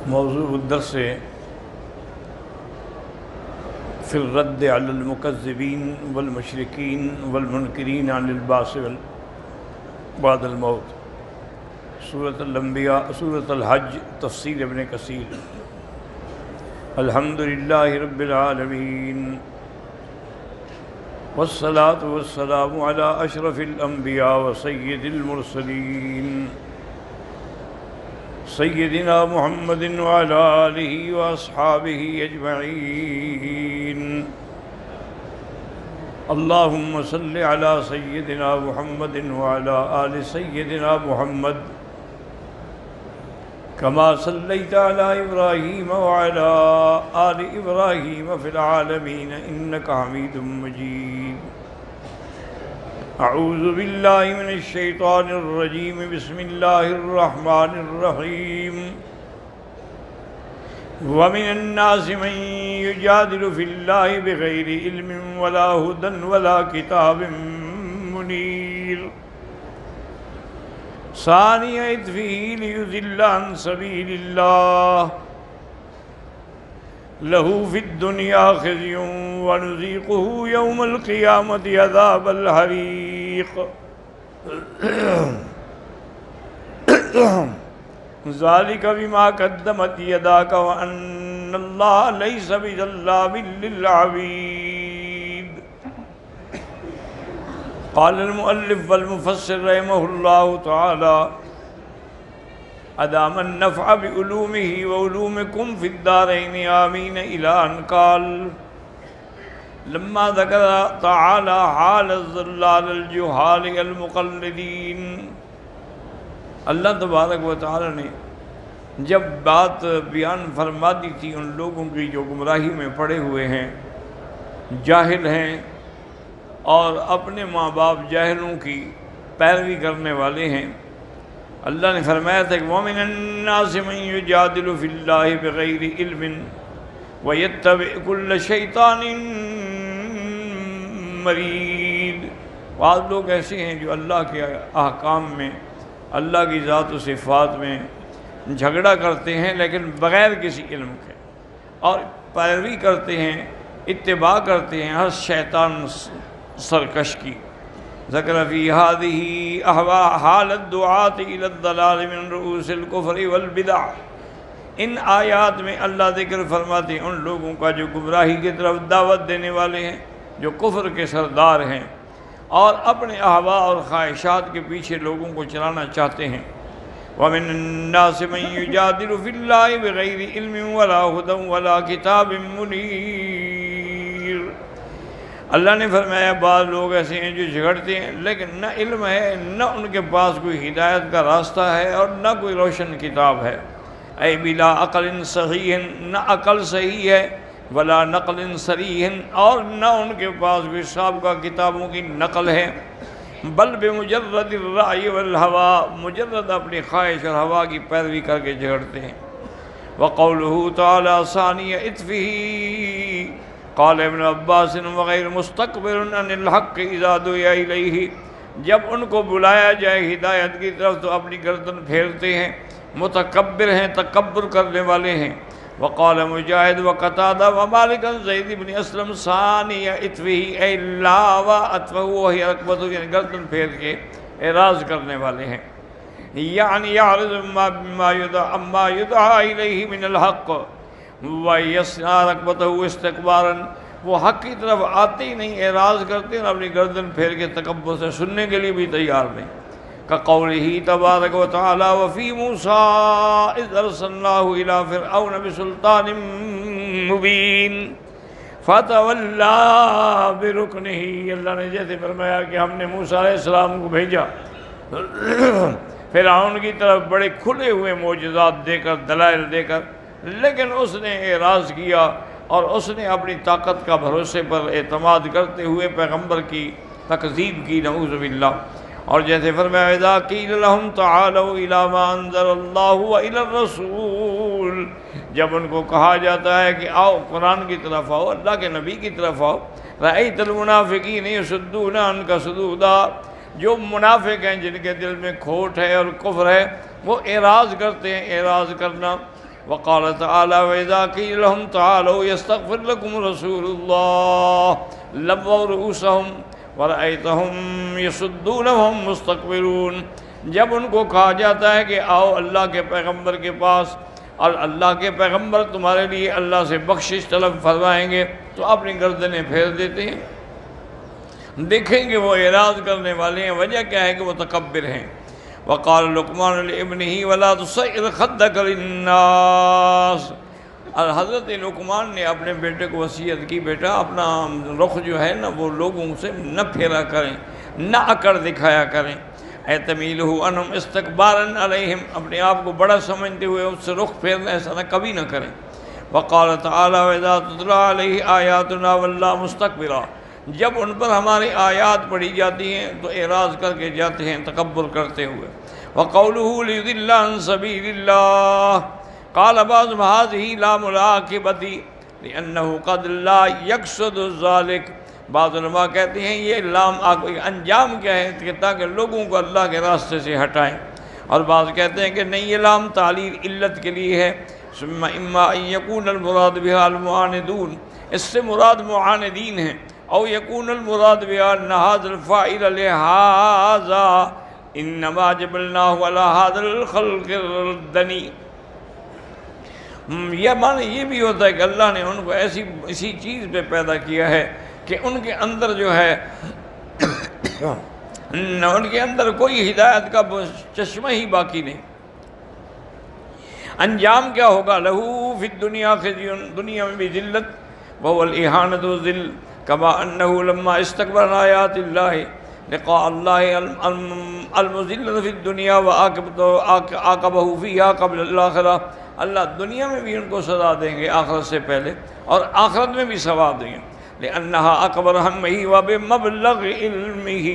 موضوع الدرس فی الرد علی المکذبین والمشرکین والمنکرین عن البعث بعد الموت، سورۃ الانبیاء، سورۃ الحج، تفسیر ابن کثیر۔ الحمدللہ رب العالمین والصلاة والسلام علی اشرف الانبیاء وسید المرسلین سیدنا محمد وعلى آلہ واصحابہ اجمعین۔ اللہم صل علی سیدنا محمد وعلى آل سیدنا محمد کما صلیت علی ابراہیم وعلى آل ابراہیم فی العالمین انک حمید مجید۔ اعوذ باللہ من الشیطان الرجیم، بسم اللہ الرحمن الرحیم۔ ومن الناس من یجادل فی اللہ بغیر علم ولا ہدی ولا کتاب منیر، ثانی عطفہ لیضل عن سبیل اللہ، لہ فی الدنیا خزی ونذیقہ یوم القیامۃ عذاب الحریق۔ ذالک بما قدمت یداک وان اللہ لیس بظلام للعبید۔ قال المؤلف والمفسر رحمہ اللہ تعالی ادام النفع بعلومہ وعلومکم فی الدارین آمین، الی ان قال لما ذکر تعالی حال الضلال الجہال المقلدین۔ اللہ تبارک و تعالی نے جب بات بیان فرما دی تھی ان لوگوں کی جو گمراہی میں پڑے ہوئے ہیں، جاہل ہیں اور اپنے ماں باپ جاہلوں کی پیروی کرنے والے ہیں، اللہ نے فرمایا تھا کہ وَمِنَ النَّاسِ مَن يُجَادِلُ فِي اللَّهِ بِغَيْرِ عِلْمٍ وَيَتَّبِعُ كُلَّ شَيْطَانٍ مَرِيدٍ۔ بعض لوگ ایسے ہیں جو اللہ کے احکام میں، اللہ کی ذات و صفات میں جھگڑا کرتے ہیں لیکن بغیر کسی علم کے، اور پیروی کرتے ہیں، اتباع کرتے ہیں ہر شیطان سرکش کی۔ ذکر فی هذه حال الدعاة الى الضلال من رؤوس الكفر والبدع۔ ان آیات میں اللہ ذکر فرماتے ہیں ان لوگوں کا جو گمراہی کی طرف دعوت دینے والے ہیں، جو کفر کے سردار ہیں اور اپنے اہواء اور خواہشات کے پیچھے لوگوں کو چلانا چاہتے ہیں۔ وَمِنَ النَّاسِ مَن يُجَادِلُ فِي اللَّهِ بِغَيْرِ عِلْمٍ وَلَا هُدًى وَلَا كِتَابٍ مُنِيرٍ۔ اللہ نے فرمایا بعض لوگ ایسے ہیں جو جھگڑتے ہیں لیکن نہ علم ہے، نہ ان کے پاس کوئی ہدایت کا راستہ ہے اور نہ کوئی روشن کتاب ہے۔ اے بلا عقل صحیح، نہ عقل صحیح ہے، ولا نقل صریح، اور نہ ان کے پاس کوئی سابقہ کتابوں کی نقل ہے، بل بمجرد الرأی والہوى، مجرد اپنی خواہش اور ہوا کی پیروی کر کے جھگڑتے ہیں۔ وقولہ تعالی ثانی عطفہ، قال ابن عباس وغیر مستقبر عن الحق اذا دعی الیہ، جب ان کو بلایا جائے ہدایت کی طرف تو اپنی گردن پھیرتے ہیں، متکبر ہیں، تکبر کرنے والے ہیں۔ وقال مجاہد وقتادہ ومالک زید بن اسلم ثانی عطفہ اے لا وعطفہ وہی رکبتہ، یعنی گردن پھیر کے اعراض کرنے والے ہیں، یعنی یعرض ما یدعی الیہ من الحق وَيَسْنَا رَكْبَتَهُ اسْتِكْبَارًا، وہ حق کی طرف آتے ہی نہیں، اعراض کرتے ہیں اور اپنی گردن پھیر کے تکبر سے سننے کے لیے بھی تیار نہیں۔ كَقَوْلِهِ تَبَارَكَ وَتَعَالَى وَفِي مُوسَىٰ إِذْ أَرْسَلْنَاهُ إِلَىٰ فِرْعَوْنَ بِسُلْطَانٍ مُّبِينٍ فَتَوَلَّىٰ بِرُكْنِهِ۔ اللہ نے جیسے فرمایا کہ ہم نے موسیٰ علیہ السلام کو بھیجا فرعون کی طرف بڑے کھلے ہوئے معجزات دے کر، دلائل دے کر، لیکن اس نے اعراض کیا اور اس نے اپنی طاقت کا بھروسے پر اعتماد کرتے ہوئے پیغمبر کی تکذیب کی، نعوذ باللہ۔ اور جیسے فرمایا اذا قیل لهم تعالوا الى ما انزل الله والى الرسول، جب ان کو کہا جاتا ہے کہ آؤ قرآن کی طرف آؤ، اللہ کے نبی کی طرف آؤ، رأیت المنافقین یصدون عنک صدودا، جو منافق ہیں جن کے دل میں کھوٹ ہے اور کفر ہے وہ اعراض کرتے ہیں اعراض کرنا۔ وقال تعالی وَإِذَا قِيلَ لَهُمْ تَعَالَوْا يَسْتَغْفِرْ لَكُمْ رَسُولُ اللَّهِ لَوَّوْا رُؤُوسَهُمْ وَرَأَيْتَهُمْ يَصُدُّونَ وَهُمْ مُسْتَكْبِرُونَ، جب ان کو کہا جاتا ہے کہ آؤ اللہ کے پیغمبر کے پاس اور اللہ کے پیغمبر تمہارے لیے اللہ سے بخشش طلب فرمائیں گے تو اپنی گردنیں پھیر دیتے ہیں، دیکھیں گے وہ اعراض کرنے والے ہیں، وجہ کیا ہے کہ وہ تکبر ہیں۔ وقال لقمان لابنہ ولا تصعر خدک للناس، اور حضرت لقمان نے اپنے بیٹے کو وصیت کی بیٹا اپنا رخ جو ہے نا وہ لوگوں سے نہ پھیرا کریں، نہ اکڑ دکھایا کریں، اے تمیلہ انہم استکبارا علیہم، اپنے آپ کو بڑا سمجھتے ہوئے اس سے رخ پھیرنا ایسا نہ کبھی نہ کریں۔ وقال تعالی وَإِذَا تُتْلَىٰ عَلَيْهِ آيَاتُنَا وَلَّىٰ مُسْتَكْبِرًا، جب ان پر ہماری آیات پڑھی جاتی ہیں تو اعراض کر کے جاتے ہیں تکبر کرتے ہوئے۔ وَقَوْلُهُ لِيُضِلَّ عَن سَبِيلِ اللَّهِ قَالَ بَعْضُ هَٰذِهِ لَامُ الْعَاقِبَةِ لِأَنَّهُ قَدْ لَا يَقْصُدُ ذَلِكَ، بعض علماء کہتے ہیں یہ لام انجام کیا ہے کہ تاکہ لوگوں کو اللہ کے راستے سے ہٹائیں، اور بعض کہتے ہیں کہ نہیں یہ لام تعلیل علت کے لیے ہے۔ ثم اما ان يكون المراد بها المعاندون، اس سے مراد معاندین ہیں، او يكون المراد بها ان هذا الفاعل لهذا انما جبلناه على هذا الخلق الدنی، یہ معنی یہ بھی ہوتا ہے کہ اللہ نے ان کو اسی چیز پہ پیدا کیا ہے کہ ان کے اندر جو ہے ان کے اندر کوئی ہدایت کا چشمہ ہی باقی نہیں۔ انجام کیا ہوگا؟ لہو فی الدنیا خزی، دنیا میں بھی ذلت، وهو الاہانۃ والذل، کما انہ لما استکبر عن آیات اللہ لقاء اللہ المذلۃ فی الدنیا وعاقبہ فیہا قبل الآخرہ، اللہ دنیا میں بھی ان کو سزا دیں گے آخرت سے پہلے اور آخرت میں بھی ثواب دیں گے، لأنها اکبر ہمہ وبمبلغ علمہ،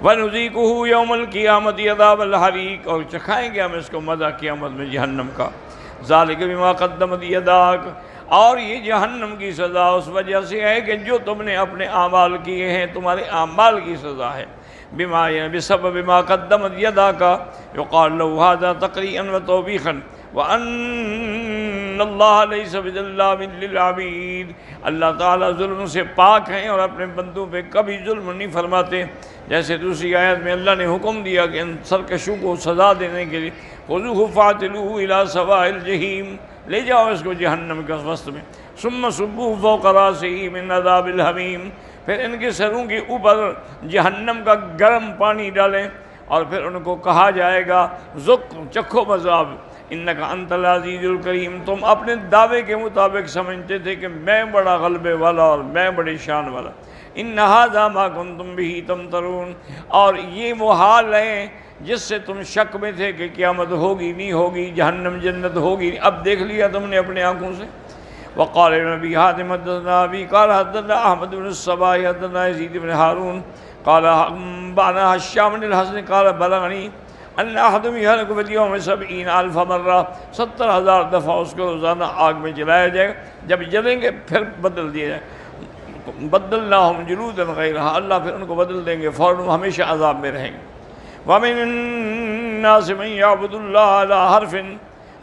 وَنُذِيقُهُ يَوْمَ الْقِيَامَةِ عَذَابَ الْحَرِيقِ، اور چکھائیں گے ہم اس کو مزہ قیامت میں جہنم کا، ذَلِكَ بِمَا قَدَّمَتْ يَدَاكَ، اور یہ جہنم کی سزا اس وجہ سے ہے کہ جو تم نے اپنے اعمال کیے ہیں، تمہارے اعمال کی سزا ہے، بما بسبب ما قدمت يداك، يقال له هذا تقريئا وتوبيخا وان اللہ لیس بظلام للعبید، اللہ تعالیٰ ظلم سے پاک ہیں اور اپنے بندوں پہ کبھی ظلم نہیں فرماتے۔ جیسے دوسری آیت میں اللہ نے حکم دیا کہ ان سرکشوں کو سزا دینے کے لیے خذوہ فاعتلوہ الی سواء الجحیم، لے جاؤ اس کو جہنم کے وسط میں، ثم صبوا فوق راسہ من عذاب الحمیم، پھر ان کے سروں کے اوپر جہنم کا گرم پانی ڈالیں اور پھر ان کو کہا جائے گا ذق، چکھو مذاب، انک انت العزیز الکریم، تم اپنے دعوے کے مطابق سمجھتے تھے کہ میں بڑا غلبے والا اور میں بڑی شان والا، ان ھذا ما کنتم بہ تمترون، اور یہ وہ حال ہے جس سے تم شک میں تھے کہ قیامت ہوگی نہیں ہوگی، جہنم جنت ہوگی، اب دیکھ لیا تم نے اپنے آنکھوں سے۔ وقال ابن ابی حاتم حدثنا ابی قال حدثنا احمد بن الصباح حدثنا یزید بن ہارون قال انبانا هشام بن الحسن قال بلغنی ان احدهم يهلك في اليوم 70,000 مرہ، 70,000 دفعہ اس کو روزانہ آگ میں جلایا جائے گا، جب جلیں گے پھر بدل دیا جائے، بدلناہم جلودا غیرہا، اللہ پھر ان کو بدل دیں گے، فوراً ہمیشہ عذاب میں رہیں گے۔ ومن الناس من يعبد الله على حرف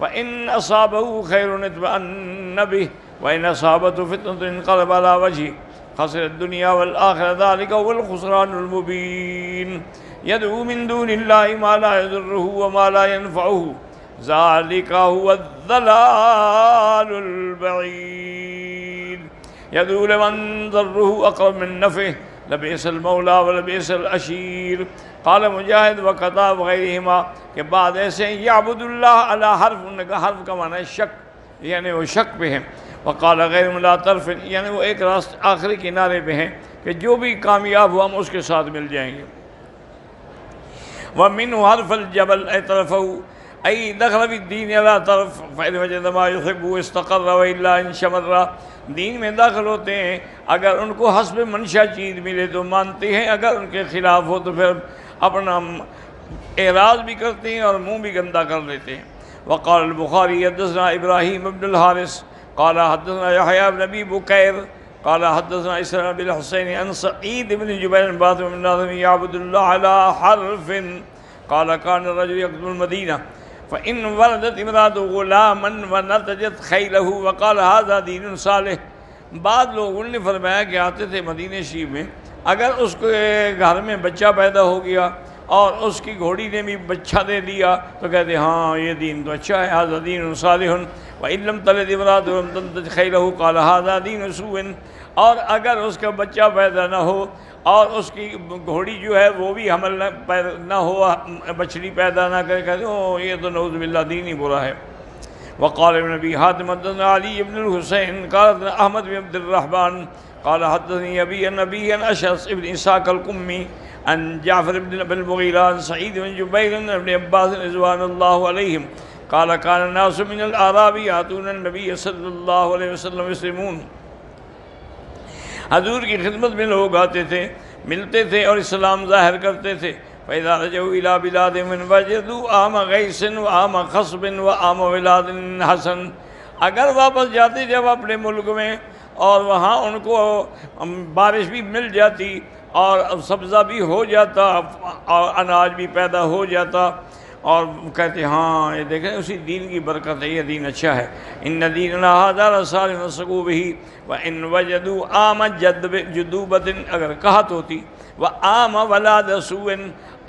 فإن أصابه خير اطمأن به وإن أصابته فتنة انقلب على وجهه خسر الدنيا والآخرة ذلك هو الخسران المبين يدعو من دون الله ما لا يضره وما لا ينفعه ذلك هو الضلال البعيد يدعو لمن ضره أقرب من نفعه لبئس المولى ولبئس العشير۔ قال مجاہد و قطع وغیرہما کہ بعد ایسے یعبد اللہ علی حرف، انہوں نے کہا حرف کا معنی ہے شک، یعنی وہ شک پہ ہیں، وقال غیر لا طرف، یعنی وہ ایک راست آخری کنارے پہ ہیں کہ جو بھی کامیاب ہوا ہم اس کے ساتھ مل جائیں گے۔ ومنہ حرف الجبل اے طرفہ ای دخل فی الدین علی طرف فإن وجد ما یحب استقر وإلا انشمر، دین میں داخل ہوتے ہیں اگر ان کو حسب منشا چیز ملے تو مانتے ہیں، اگر ان کے خلاف ہو تو پھر اپنا اعراض بھی کرتے ہیں اور منہ بھی گندا کر لیتے ہیں۔ وقال البخاری حدثنا ابراہیم بن الحارث قال حدثنا یحییٰ بن ابی بکیر قال حدثنا اسحاق بن الحسین عن سعید بن جبیر بن باز بن ناظم یعبد اللہ علی حرف قال كان الرجل يقدم المدینہ فإن ولدت امرأة غلاما ونتجت خیلہ وقال هذا دین صالح۔ بعض لوگوں نے فرمایا کہ آتے تھے مدینہ شریف میں، اگر اس کے گھر میں بچہ پیدا ہو گیا اور اس کی گھوڑی نے بھی بچہ دے دیا تو کہتے ہاں یہ دین تو اچھا ہے، هذا دین صالح۔ وإن لم تلد امرأة ولم تنتج خیلہ قال هذا دین سوء۔ اور اگر اس کا بچہ پیدا نہ ہو اور اس کی گھوڑی جو ہے وہ بھی حمل نہ ہو، بچڑی پیدا نہ کرے، کہتے ہیں یہ تو نعوذ باللہ دین ہی برا ہے۔ وقال ابن ابی حاتم حدثنا علی بن الحسین قال حدثنا احمد بن عبد الرحمن قال حدثني ابي عن ابي عن اشعث ابن اسحاق القمي عن جعفر بن المغيرة عن سعيد بن جبير عن ابن عباس رضوان الله عليهم قال كان الناس من الاعراب ياتون النبي صلى الله عليه وسلم يسلمون۔ حضور کی خدمت میں لوگ آتے تھے، ملتے تھے اور اسلام ظاہر کرتے تھے۔ فإذا رجعوا إلى بلادهم وجدوا عام غیث وعام خصب وعام ولاد حسن، اگر واپس جاتے جب اپنے ملک میں اور وہاں ان کو بارش بھی مل جاتی اور سبزہ بھی ہو جاتا اور اناج بھی پیدا ہو جاتا، اور کہتے ہاں یہ دیکھیں اسی دین کی برکت ہے، یہ دین اچھا ہے۔ ان دیننا ھذا لصالح نسقوا به وان وجدوا عام جدوبۃ، اگر قحط ہوتی، وعام ولاد سوء،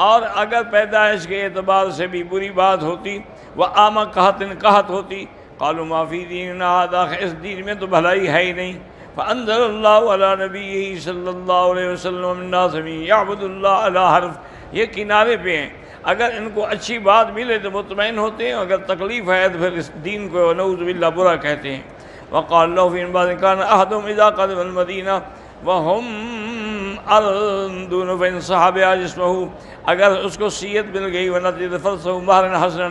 اور اگر پیدائش کے اعتبار سے بھی بری بات ہوتی، وعام قحط ہوتی، قالوا ما فی دیننا ھذا، اس دین میں تو بھلائی ہے ہی نہیں۔ فانزل اللہ علی نبیہ صلی اللہ علیہ وسلم الناس یعبد اللہ علی حرف، یہ کنارے پہ ہیں، اگر ان کو اچھی بات ملے تو مطمئن ہوتے ہیں، اگر تکلیف ہے تو پھر اس دین کو نعوذ باللہ برا کہتے ہیں۔ وقال له في بعض كان احدهم اذا قدم المدینہ وهم ارندون فان صحب جسمه، اگر اس کو صیت مل گئی ونتج فرسه مہرا حسنا،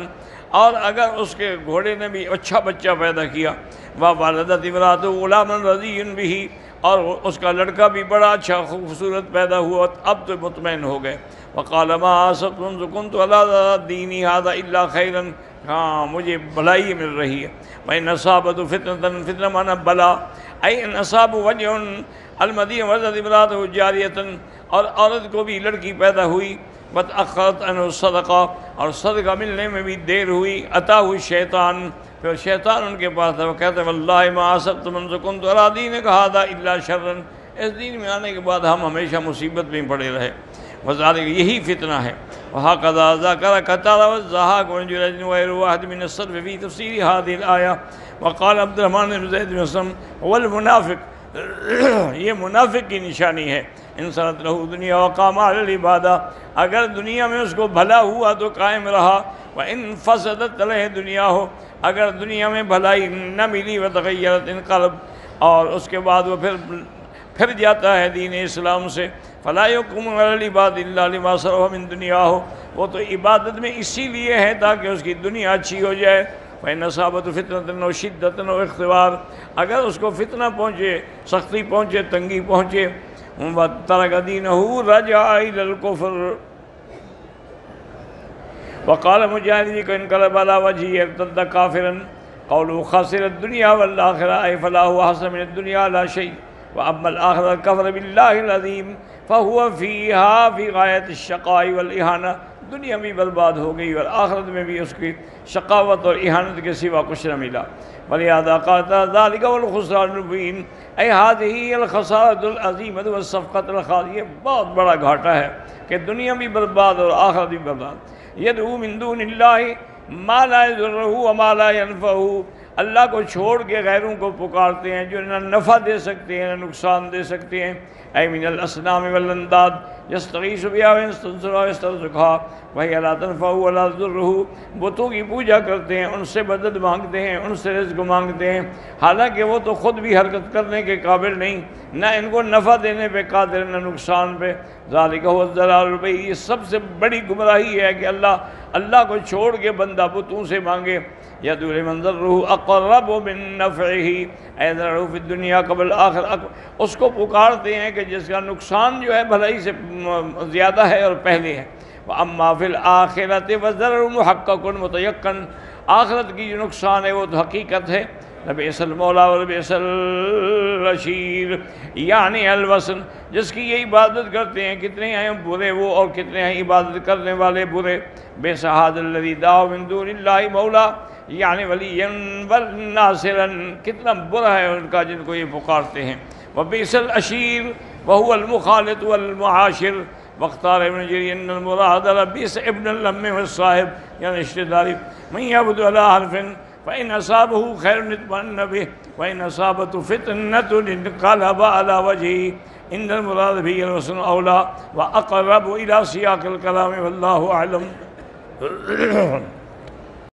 اور اگر اس کے گھوڑے نے بھی اچھا بچہ پیدا کیا، وولدت امرأة غلاما رضی به، اور اس کا لڑکا بھی بڑا اچھا خوبصورت پیدا ہوا، اب تو مطمئن ہو گئے۔ وقال ما اصبت منذ كنت على دینی هذا الا خیرا، ہاں مجھے بھلائی مل رہی ہے۔ وإن أصابت فتنة، فتنہ مانا بلا، أي إن أصاب وجع المدینہ ولدت امرأة جاریة، اور عورت کو بھی لڑکی پیدا ہوئی، وتأخرت عنه الصدقہ، اور صدقہ ملنے میں بھی دیر ہوئی، أتاه الشیطان، پھر شیطان ان کے پاس تھا، وہ کہتے ہیں واللہ ما اصبت منذ كنت على دینک هذا الا شرا، اس دین میں آنے کے بعد ہم ہمیشہ مصیبت میں پڑے رہے، وذالک یہی فتنہ ہے۔ وهكذا ذكر قتادة والضحاك بن جريج وغير واحد من السلف في تفسير هذه الآية۔ وقال عبد الرحمن بن زيد بن اسلم هو المنافق، یہ منافق کی نشانی ہے۔ ان صلت له دنیا وقام على العبادہ، اگر دنیا میں اس کو بھلا ہوا تو قائم رہا، وان فسدت علیہ دنیا ہو، اگر دنیا میں بھلائی نہ ملی وتغیرت انقلب، اور اس کے بعد وہ پھر جاتا ہے دین اسلام سے، فلا یقوم علی العباد الا لما صرف من دنیا ہو، وہ تو عبادت میں اسی لیے ہے تاکہ اس کی دنیا اچھی ہو جائے۔ فإن أصابته فتنة أو شدة أو اختبار، اگر اس کو فتنہ پہنچے، سختی پہنچے، تنگی پہنچے، وترك دينه رجع إلى الكفر۔ وقال مجاهد انقلب على وجهه ارتد كافرا، قوله خسر الدنيا والآخرة أي فلا هو أحسن من الدنيا لا شيء، وأما الآخرة كفر بالله العظيم فهو فيها في غاية الشقاء والإهانة، دنیا بھی برباد ہو گئی اور آخرت میں بھی اس کی شقاوت اور اہانت کے سوا کچھ نہ ملا۔ ولہذا قال ذلك والخسران المبين، اے هذه الخسارة العظیمة والصفقة الخالية، بہت بڑا گھاٹا ہے کہ دنیا بھی برباد اور آخرت بھی برباد۔ يدعو من دون الله ما لا يضره وما لا ينفعه، اللہ کو چھوڑ کے غیروں کو پکارتے ہیں جو نہ نفع دے سکتے ہیں نہ نقصان دے سکتے ہیں۔ اے من الاصنام والانداد یستغیث بها ویستنصرها ویسترزقها وهي لا تنفع ولا تضره، بتوں کی پوجا کرتے ہیں، ان سے مدد مانگتے ہیں، ان سے رزق مانگتے ہیں، حالانکہ وہ تو خود بھی حرکت کرنے کے قابل نہیں، نہ ان کو نفع دینے پہ قادر نہ نقصان پہ۔ ذالک هو الضلال البعید، یہ سب سے بڑی گمراہی ہے کہ اللہ اللہ کو چھوڑ کے بندہ بتوں سے مانگے، یدعو لمن ضرہ اقرب من نفعہ ایذرہ فی الدنیا قبل آخر، اس کو پکارتے ہیں کہ جس کا نقصان جو ہے بھلائی سے زیادہ ہے اور پہلے ہے۔ وَأَمَّا فِي الْآخِرَةِ فَالضَّرَرُ مُحَقَّقٌ مُتَيَقَّنٌ، آخرت کی جو نقصان ہے وہ تو حقیقت ہے۔ لَبِئْسَ الْمَوْلَىٰ وَلَبِئْسَ الْعَشِيرُ، یعنی الوصن، جس کی یہ عبادت کرتے ہیں کتنے ہیں برے وہ اور کتنے ہیں عبادت کرنے والے برے۔ بِئْسَ هَٰذَا الَّذِي دَعَوْا مِن دُونِ اللَّهِ مَوْلَىٰ، یعنی وَلِيًّا وَنَاصِرًا، کتنا برا ہے ان کا جن کو یہ پکارتے ہیں۔ وَبِئْسَ الْعَشِيرُ وَهُوَ الْمُخَالِطُ وَالْمُعَاشِرُ۔ واختار ابن جرير ان المراد لبئس ابن اللم والصاحب، یعنی رشتہ داری۔ من يعبد على حرف فإن أصابه خير اطمأن به وإن أصابته فتنة انقلب على وجهه، ان المراد به الوصن أولى وأقرب إلى سياق الكلام والله أعلم۔